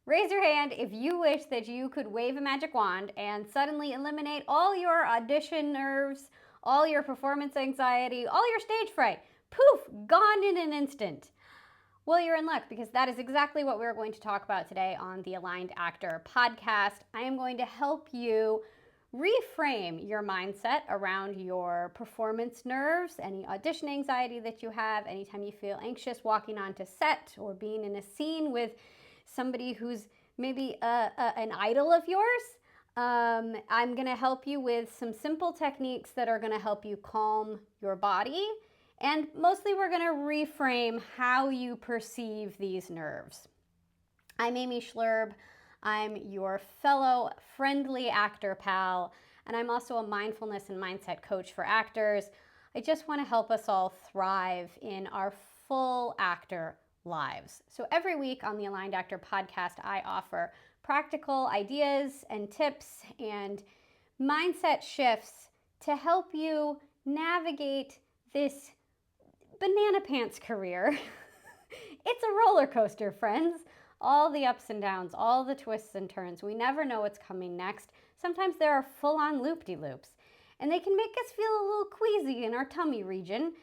Raise your hand if you wish that you could wave a magic wand and suddenly eliminate all your audition nerves, all your performance anxiety, all your stage fright. Poof, gone in an instant. Well, you're in luck because that is exactly what we're going to talk about today on the Aligned Actor podcast. I am going to help you reframe your mindset around your performance nerves, any audition anxiety that you have, anytime you feel anxious walking onto set or being in a scene with somebody who's maybe an idol of yours. I'm going to help you with some simple techniques that are going to help you calm your body. And mostly we're going to reframe how you perceive these nerves. I'm Amy Schlerb. I'm your fellow friendly actor pal, and I'm also a mindfulness and mindset coach for actors. I just want to help us all thrive in our full actor lives. So every week on the Aligned Actor podcast, I offer practical ideas and tips and mindset shifts to help you navigate this banana pants career. It's a roller coaster, friends. All the ups and downs, all the twists and turns. We never know what's coming next. Sometimes there are full-on loop-de-loops, and they can make us feel a little queasy in our tummy region.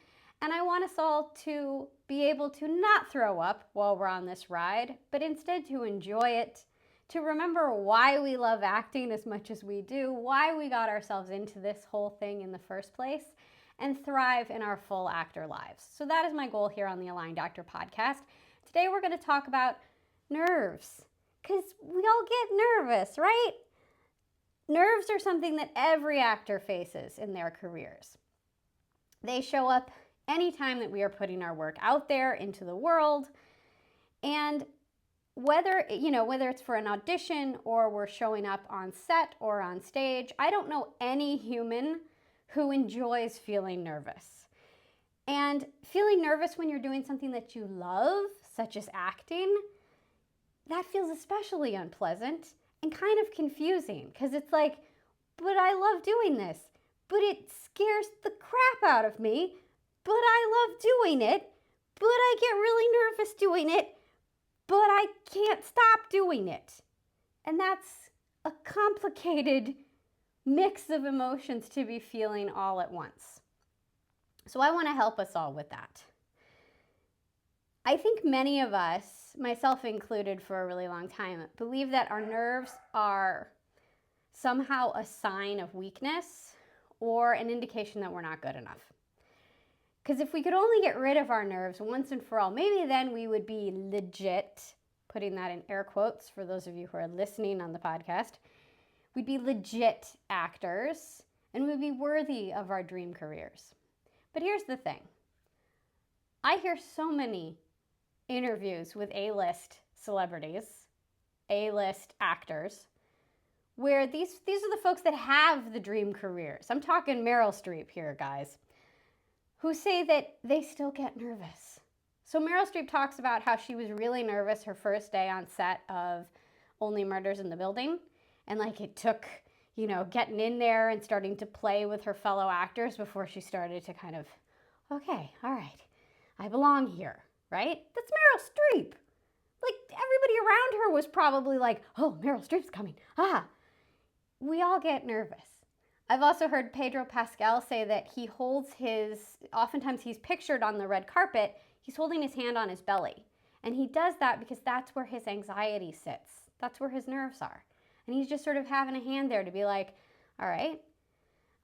And I want us all to be able to not throw up while we're on this ride, but instead to enjoy it, to remember why we love acting as much as we do, why we got ourselves into this whole thing in the first place, and thrive in our full actor lives. So that is my goal here on the Aligned Actor podcast. Today we're going to talk about nerves, because we all get nervous, right? Nerves are something that every actor faces in their careers. They show up anytime that we are putting our work out there into the world. And whether it's for an audition or we're showing up on set or on stage, I don't know any human who enjoys feeling nervous. And feeling nervous when you're doing something that you love, such as acting, that feels especially unpleasant and kind of confusing, because it's like, but I love doing this, but it scares the crap out of me, but I love doing it, but I get really nervous doing it, but I can't stop doing it. And that's a complicated mix of emotions to be feeling all at once. So I want to help us all with that. I think many of us, myself included for a really long time, believe that our nerves are somehow a sign of weakness or an indication that we're not good enough. Because if we could only get rid of our nerves once and for all, maybe then we would be legit, putting that in air quotes for those of you who are listening on the podcast. We'd be legit actors and we'd be worthy of our dream careers. But here's the thing. I hear so many interviews with A-list celebrities, A-list actors, where these are the folks that have the dream careers. I'm talking Meryl Streep here, guys, who say that they still get nervous. So Meryl Streep talks about how she was really nervous her first day on set of Only Murders in the Building. And like it took, getting in there and starting to play with her fellow actors before she started to kind of, okay, all right, I belong here, right? That's Meryl Streep. Like everybody around her was probably like, oh, Meryl Streep's coming. We all get nervous. I've also heard Pedro Pascal say that he holds oftentimes he's pictured on the red carpet, he's holding his hand on his belly. And he does that because that's where his anxiety sits. That's where his nerves are. And he's just sort of having a hand there to be like, all right,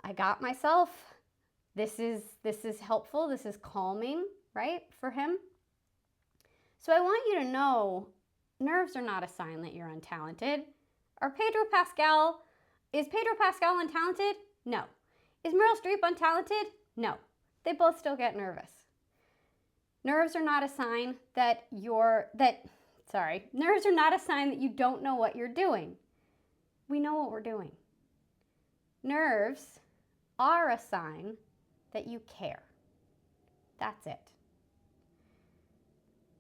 I got myself. This is helpful. This is calming, right, for him. So I want you to know nerves are not a sign that you're untalented. Is Pedro Pascal untalented? No. Is Meryl Streep untalented? No. They both still get nervous. Nerves are not a sign that nerves are not a sign that you don't know what you're doing. We know what we're doing. Nerves are a sign that you care. That's it.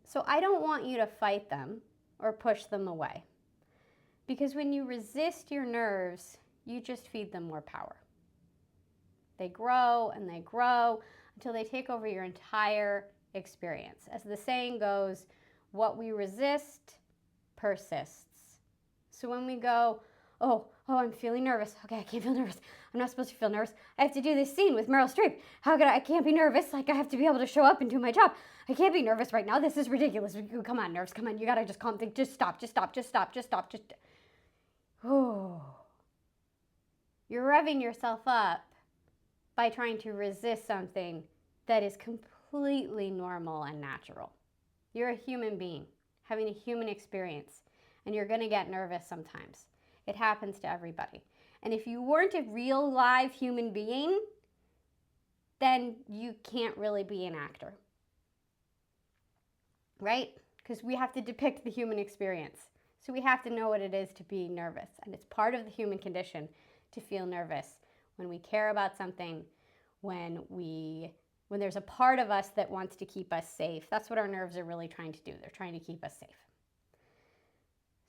So I don't want you to fight them or push them away. Because when you resist your nerves, you just feed them more power. They grow and they grow until they take over your entire experience. As the saying goes, what we resist persists. So when we go, oh, I'm feeling nervous. Okay, I can't feel nervous. I'm not supposed to feel nervous. I have to do this scene with Meryl Streep. I can't be nervous. Like, I have to be able to show up and do my job. I can't be nervous right now. This is ridiculous. Come on, nerves. Come on. You gotta just calm. Just stop. Oh. You're revving yourself up by trying to resist something that is completely normal and natural. You're a human being having a human experience, and you're going to get nervous sometimes. It happens to everybody. And if you weren't a real live human being, then you can't really be an actor. Right? Because we have to depict the human experience. So we have to know what it is to be nervous. And it's part of the human condition to feel nervous when we care about something, when there's a part of us that wants to keep us safe. That's what our nerves are really trying to do. They're trying to keep us safe.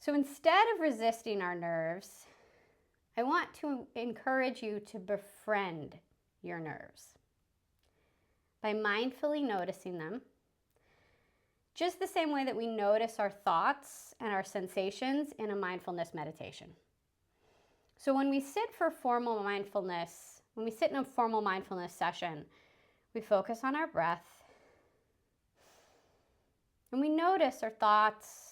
So instead of resisting our nerves, I want to encourage you to befriend your nerves by mindfully noticing them, just the same way that we notice our thoughts and our sensations in a mindfulness meditation. So when we sit in a formal mindfulness session, we focus on our breath, and we notice our thoughts,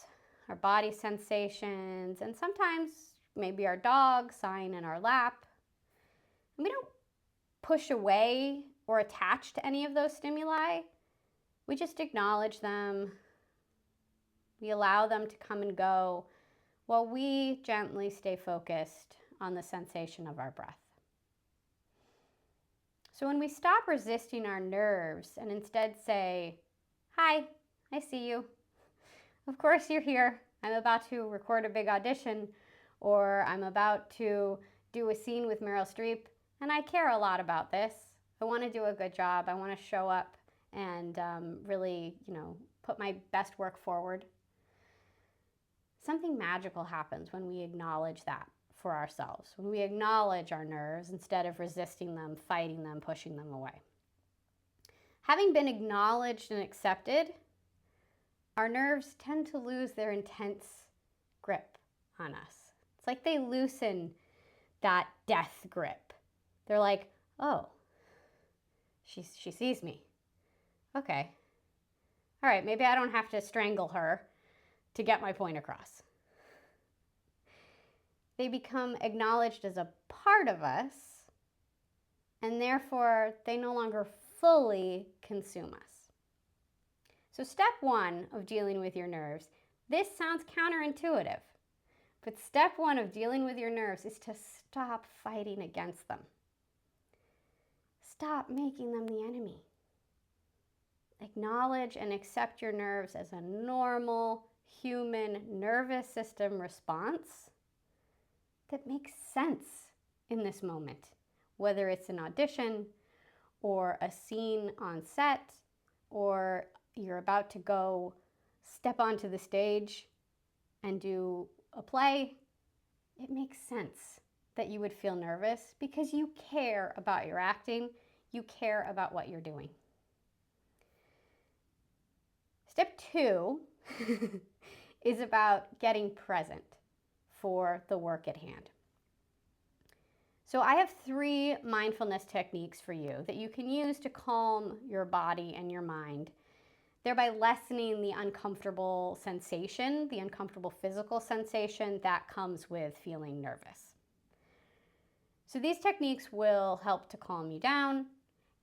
our body sensations, and sometimes maybe our dog sighing in our lap. And we don't push away or attach to any of those stimuli. We just acknowledge them. We allow them to come and go while we gently stay focused on the sensation of our breath. So when we stop resisting our nerves and instead say, hi, I see you. Of course you're here. I'm about to record a big audition, or I'm about to do a scene with Meryl Streep, and I care a lot about this. I want to do a good job. I want to show up and really, put my best work forward. Something magical happens when we acknowledge that for ourselves, when we acknowledge our nerves instead of resisting them, fighting them, pushing them away. Having been acknowledged and accepted, our nerves tend to lose their intense grip on us. It's like they loosen that death grip. They're like, oh, she sees me. Okay. All right, maybe I don't have to strangle her to get my point across. They become acknowledged as a part of us, and therefore they no longer fully consume us. So step one of dealing with your nerves, this sounds counterintuitive, but step one of dealing with your nerves is to stop fighting against them. Stop making them the enemy. Acknowledge and accept your nerves as a normal human nervous system response that makes sense in this moment, whether it's an audition or a scene on set, or you're about to go step onto the stage and do a play. It makes sense that you would feel nervous because you care about your acting, you care about what you're doing. Step two is about getting present for the work at hand. So I have 3 mindfulness techniques for you that you can use to calm your body and your mind, thereby lessening the uncomfortable sensation, the uncomfortable physical sensation that comes with feeling nervous. So these techniques will help to calm you down,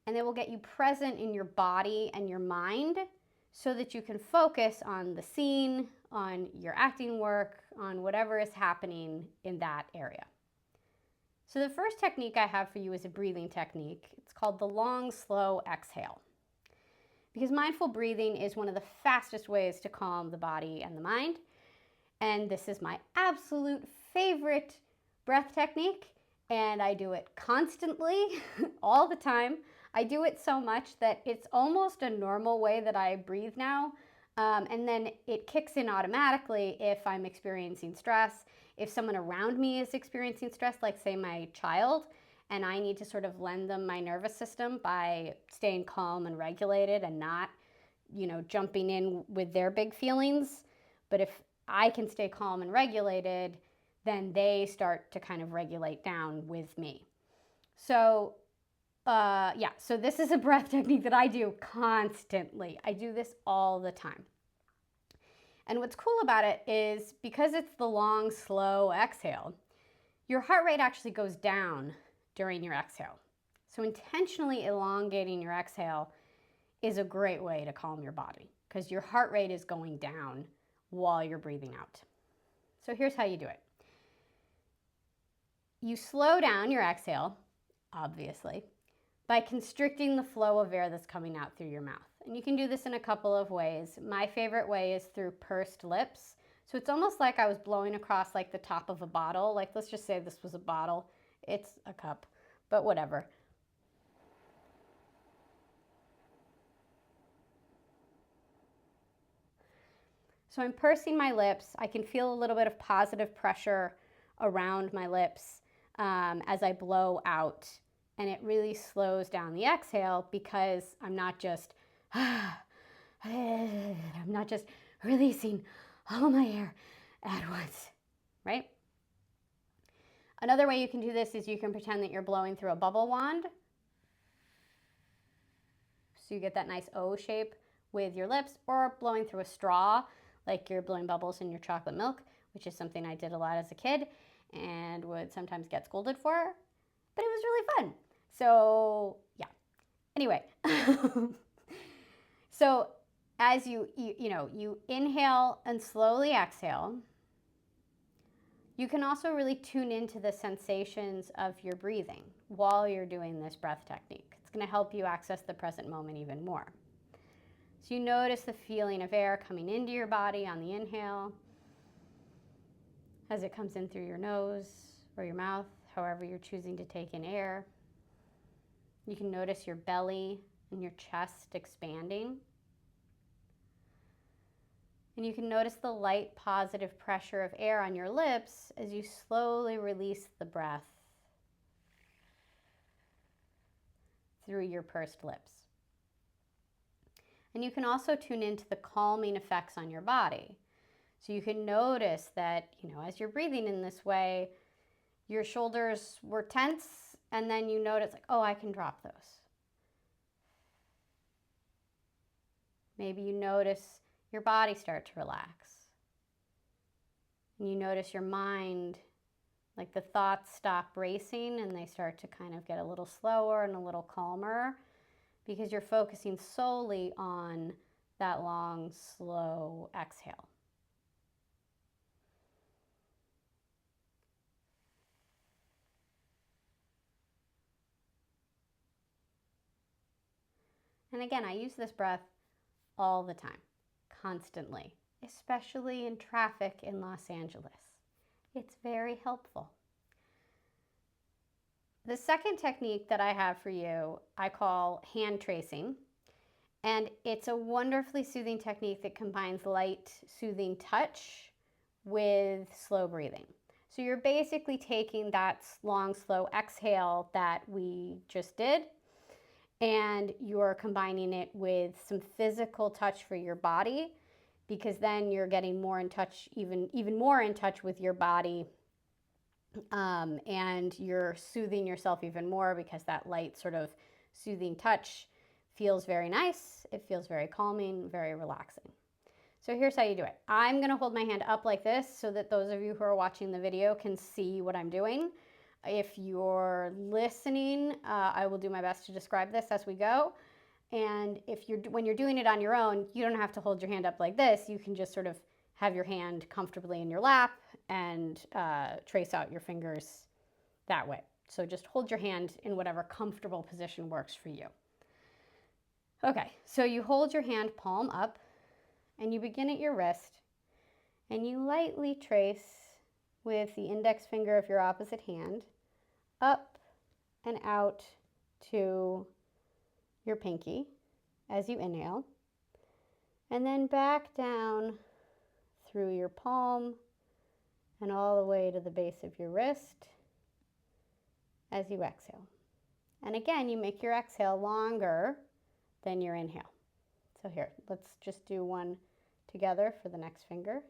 and they will get you present in your body and your mind so that you can focus on the scene, on your acting work, on whatever is happening in that area. So the first technique I have for you is a breathing technique. It's called the long, slow exhale. Because mindful breathing is one of the fastest ways to calm the body and the mind. And this is my absolute favorite breath technique. And I do it constantly, all the time. I do it so much that it's almost a normal way that I breathe now. And then it kicks in automatically if I'm experiencing stress, if someone around me is experiencing stress, like say my child, and I need to sort of lend them my nervous system by staying calm and regulated and not, jumping in with their big feelings. But if I can stay calm and regulated, then they start to kind of regulate down with me. So yeah, so this is a breath technique that I do constantly. I do this all the time. And what's cool about it is because it's the long, slow exhale, your heart rate actually goes down during your exhale. So intentionally elongating your exhale is a great way to calm your body because your heart rate is going down while you're breathing out. So here's how you do it. You slow down your exhale, obviously, by constricting the flow of air that's coming out through your mouth. And you can do this in a couple of ways. My favorite way is through pursed lips. So it's almost like I was blowing across like the top of a bottle. Like let's just say this was a bottle. It's a cup, but whatever. So I'm pursing my lips. I can feel a little bit of positive pressure around my lips as I blow out. And it really slows down the exhale because I'm not just releasing all my air at once, right? Another way you can do this is you can pretend that you're blowing through a bubble wand. So you get that nice O shape with your lips, or blowing through a straw, like you're blowing bubbles in your chocolate milk, which is something I did a lot as a kid and would sometimes get scolded for, but it was really fun. So yeah, anyway, so as you inhale and slowly exhale, you can also really tune into the sensations of your breathing while you're doing this breath technique. It's going to help you access the present moment even more. So you notice the feeling of air coming into your body on the inhale as it comes in through your nose or your mouth, however you're choosing to take in air. You can notice your belly and your chest expanding. And you can notice the light positive pressure of air on your lips as you slowly release the breath through your pursed lips. And you can also tune into the calming effects on your body. So you can notice that, as you're breathing in this way, your shoulders were tense, and then you notice like, oh, I can drop those. Maybe you notice your body start to relax. And you notice your mind, like the thoughts stop racing and they start to kind of get a little slower and a little calmer because you're focusing solely on that long, slow exhale. And again, I use this breath all the time, constantly, especially in traffic in Los Angeles. It's very helpful. The second technique that I have for you, I call hand tracing. And it's a wonderfully soothing technique that combines light, soothing touch with slow breathing. So you're basically taking that long, slow exhale that we just did, and you're combining it with some physical touch for your body, because then you're getting more in touch, even more in touch with your body, and you're soothing yourself even more because that light sort of soothing touch feels very nice. It feels very calming, very relaxing. So here's how you do it. I'm going to hold my hand up like this so that those of you who are watching the video can see what I'm doing. If you're listening, I will do my best to describe this as we go. And when you're doing it on your own, you don't have to hold your hand up like this. You can just sort of have your hand comfortably in your lap and trace out your fingers that way. So just hold your hand in whatever comfortable position works for you. Okay, so you hold your hand palm up and you begin at your wrist and you lightly trace with the index finger of your opposite hand up and out to your pinky as you inhale, and then back down through your palm and all the way to the base of your wrist as you exhale. And again, you make your exhale longer than your inhale. So here, let's just do one together for the next finger.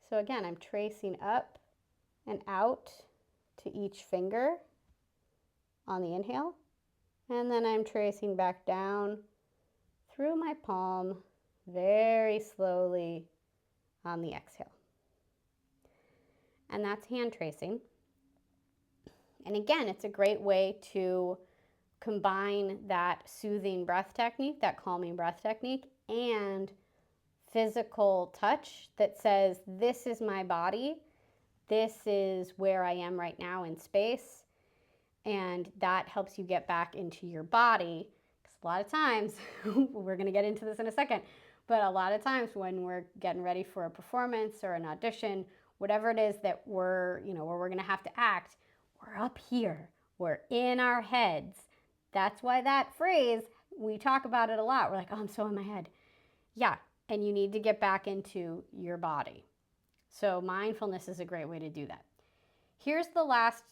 So again, I'm tracing up and out to each finger on the inhale, and then I'm tracing back down through my palm very slowly on the exhale. And that's hand tracing. And again, it's a great way to combine that soothing breath technique, that calming breath technique, and physical touch that says, this is my body, this is where I am right now in space, and that helps you get back into your body. Because a lot of times, we're going to get into this in a second, but a lot of times when we're getting ready for a performance or an audition, whatever it is that we're, where we're going to have to act, we're up here, we're in our heads. That's why that phrase, we talk about it a lot. We're like, oh, I'm so in my head. Yeah, and you need to get back into your body. So mindfulness is a great way to do that. Here's the last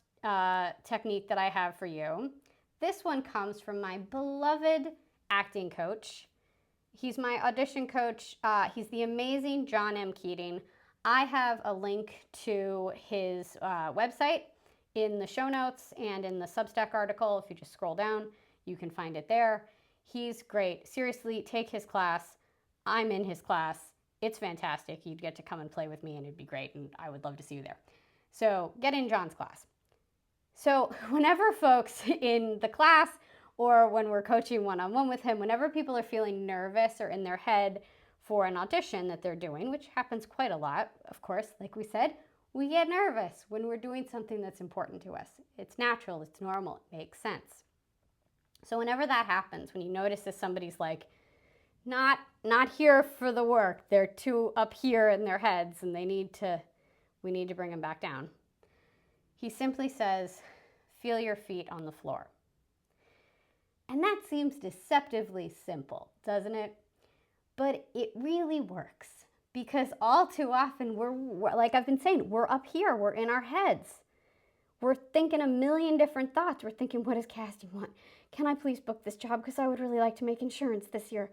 technique that I have for you. This one comes from my beloved acting coach. He's my audition coach. He's the amazing John M. Keating. I have a link to his website in the show notes and in the Substack article. If you just scroll down, you can find it there. He's great. Seriously, take his class. I'm in his class. It's fantastic. You'd get to come and play with me and it'd be great, and I would love to see you there. So get in John's class. So whenever folks in the class or when we're coaching one-on-one with him, whenever people are feeling nervous or in their head for an audition that they're doing, which happens quite a lot, of course, like we said, we get nervous when we're doing something that's important to us. It's natural, it's normal, it makes sense. So whenever that happens, when you notice that somebody's like, not here for the work, they're too up here in their heads and we need to bring them back down. He simply says, feel your feet on the floor. And that seems deceptively simple, doesn't it? But it really works, because all too often we're, like I've been saying, we're up here, we're in our heads. We're thinking a million different thoughts. We're thinking, what does casting want? Can I please book this job? Because I would really like to make insurance this year.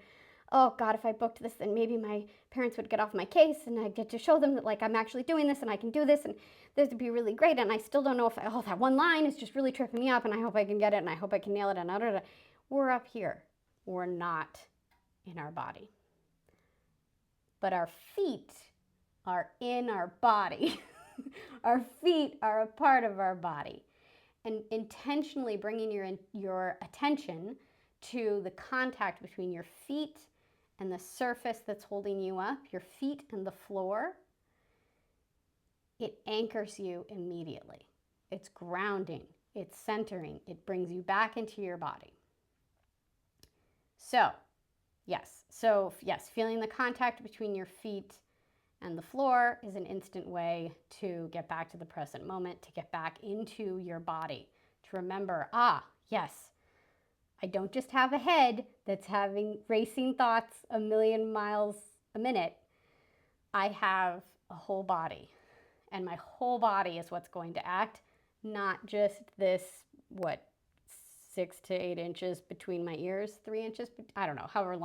Oh God, if I booked this, then maybe my parents would get off my case and I get to show them that, like, I'm actually doing this and I can do this and this would be really great. And I still don't know if, that one line is just really tripping me up and I hope I can get it and I hope I can nail it and We're up here. We're not in our body. But our feet are in our body. Our feet are a part of our body. And intentionally bringing your attention to the contact between your feet and the surface that's holding you up, your feet and the floor, it anchors you immediately. It's grounding, it's centering, it brings you back into your body. So yes, feeling the contact between your feet and the floor is an instant way to get back to the present moment, to get back into your body, to remember, yes, I don't just have a head that's having racing thoughts a million miles a minute. I have a whole body, and my whole body is what's going to act, not just this, 6 to 8 inches between my ears, 3 inches, I don't know, however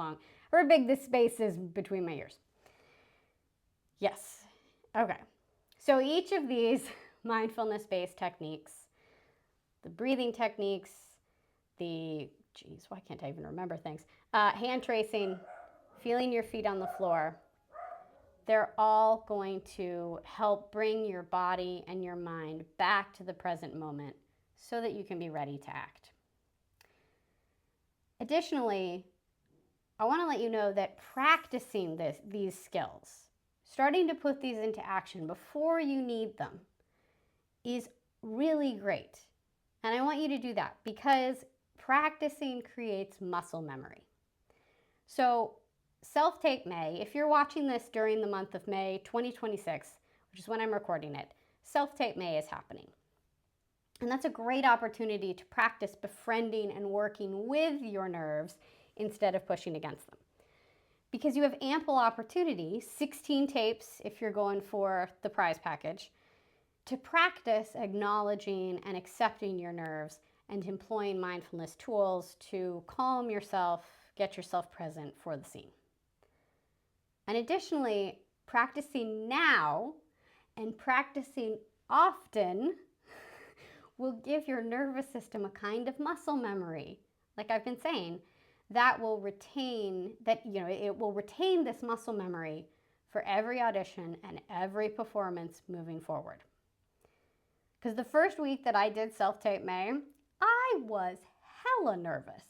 big this space is between my ears. Yes. Okay. So each of these mindfulness-based techniques, the breathing techniques, why can't I even remember things? Hand tracing, feeling your feet on the floor, they're all going to help bring your body and your mind back to the present moment so that you can be ready to act. Additionally, I want to let you know that practicing these skills, starting to put these into action before you need them, is really great. And I want you to do that because practicing creates muscle memory. So Self-Tape May, if you're watching this during the month of May 2026, which is when I'm recording it, Self-Tape May is happening. And that's a great opportunity to practice befriending and working with your nerves instead of pushing against them. Because you have ample opportunity, 16 tapes if you're going for the prize package, to practice acknowledging and accepting your nerves and employing mindfulness tools to calm yourself, get yourself present for the scene. And additionally, practicing now And practicing often will give your nervous system a kind of muscle memory, like I've been saying, that will retain it will retain this muscle memory for every audition and every performance moving forward. Because the first week that I did self-tape May, I was hella nervous.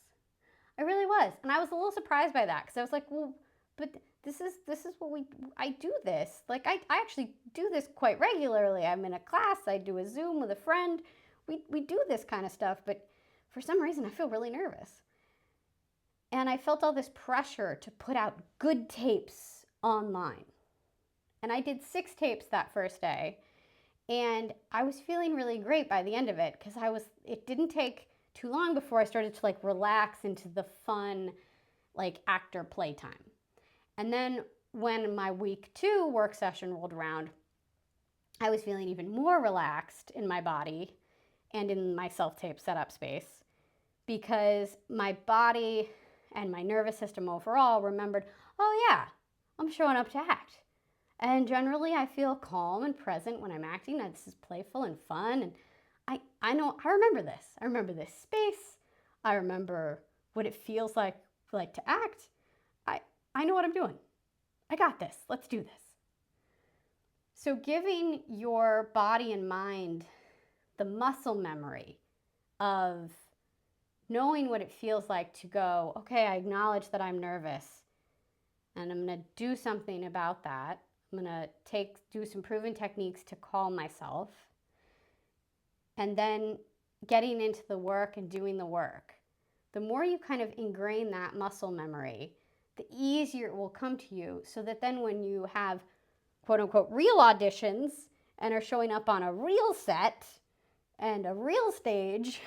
I really was. And I was a little surprised by that because I was like, well, but this is what I do this. Like I actually do this quite regularly. I'm in a class, I do a Zoom with a friend. We do this kind of stuff, but for some reason I feel really nervous. And I felt all this pressure to put out good tapes online. And I did 6 tapes that first day. And I was feeling really great by the end of it because it didn't take too long before I started to like relax into the fun, like actor playtime. And then when my week 2 work session rolled around, I was feeling even more relaxed in my body and in my self-tape setup space because my body and my nervous system overall remembered, oh yeah, I'm showing up to act. And generally I feel calm and present when I'm acting. This is playful and fun. And I remember this. I remember this space. I remember what it feels like to act. I know what I'm doing. I got this. Let's do this. So giving your body and mind the muscle memory of knowing what it feels like to go, okay, I acknowledge that I'm nervous and I'm going to do something about that. I'm going to do some proven techniques to calm myself. And then getting into the work and doing the work. The more you kind of ingrain that muscle memory, the easier it will come to you so that then when you have quote unquote real auditions and are showing up on a real set and a real stage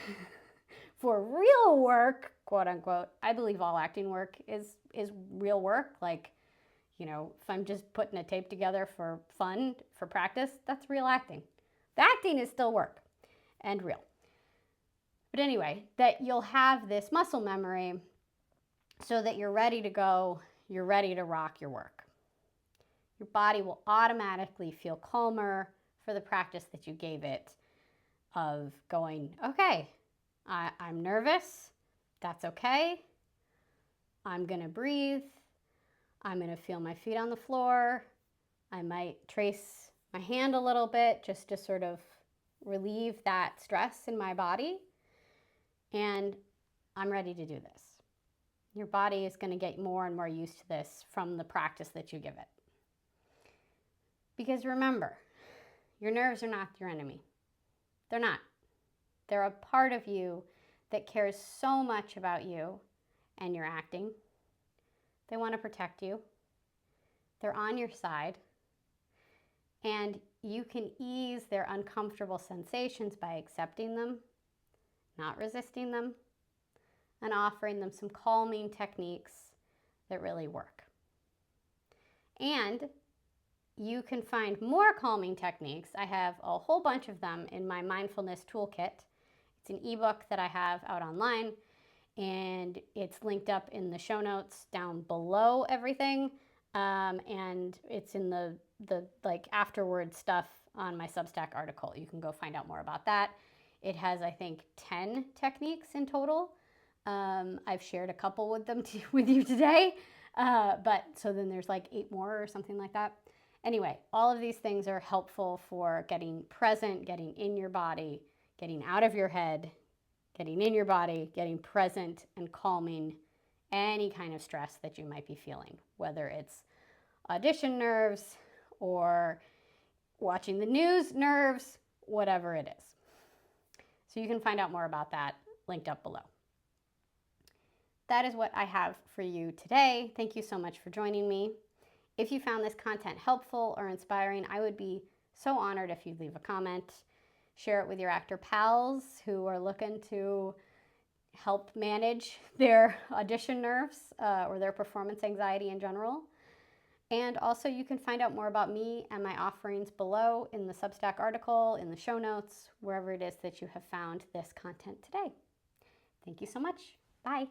for real work, quote unquote, I believe all acting work is real work. Like, if I'm just putting a tape together for fun, for practice, that's real acting. The acting is still work and real. But anyway, that you'll have this muscle memory so that you're ready to go, you're ready to rock your work. Your body will automatically feel calmer for the practice that you gave it of going, okay, I'm nervous, that's okay, I'm gonna breathe, I'm gonna feel my feet on the floor, I might trace my hand a little bit just to sort of relieve that stress in my body, and I'm ready to do this. Your body is gonna get more and more used to this from the practice that you give it. Because remember, your nerves are not your enemy. They're not. They're a part of you that cares so much about you and your acting. They want to protect you. They're on your side. And you can ease their uncomfortable sensations by accepting them, not resisting them, and offering them some calming techniques that really work. And you can find more calming techniques. I have a whole bunch of them in my mindfulness toolkit. It's an ebook that I have out online, and it's linked up in the show notes down below everything. And it's in the like afterward stuff on my Substack article. You can go find out more about that. It has, I think, 10 techniques in total. I've shared a couple with you today. But so then there's like 8 more or something like that. Anyway, all of these things are helpful for getting present, getting in your body, getting out of your head, getting in your body, getting present and calming any kind of stress that you might be feeling, whether it's audition nerves or watching the news nerves, whatever it is. So you can find out more about that linked up below. That is what I have for you today. Thank you so much for joining me. If you found this content helpful or inspiring, I would be so honored if you'd leave a comment. Share it with your actor pals who are looking to help manage their audition nerves or their performance anxiety in general. And also you can find out more about me and my offerings below in the Substack article, in the show notes, wherever it is that you have found this content today. Thank you so much. Bye.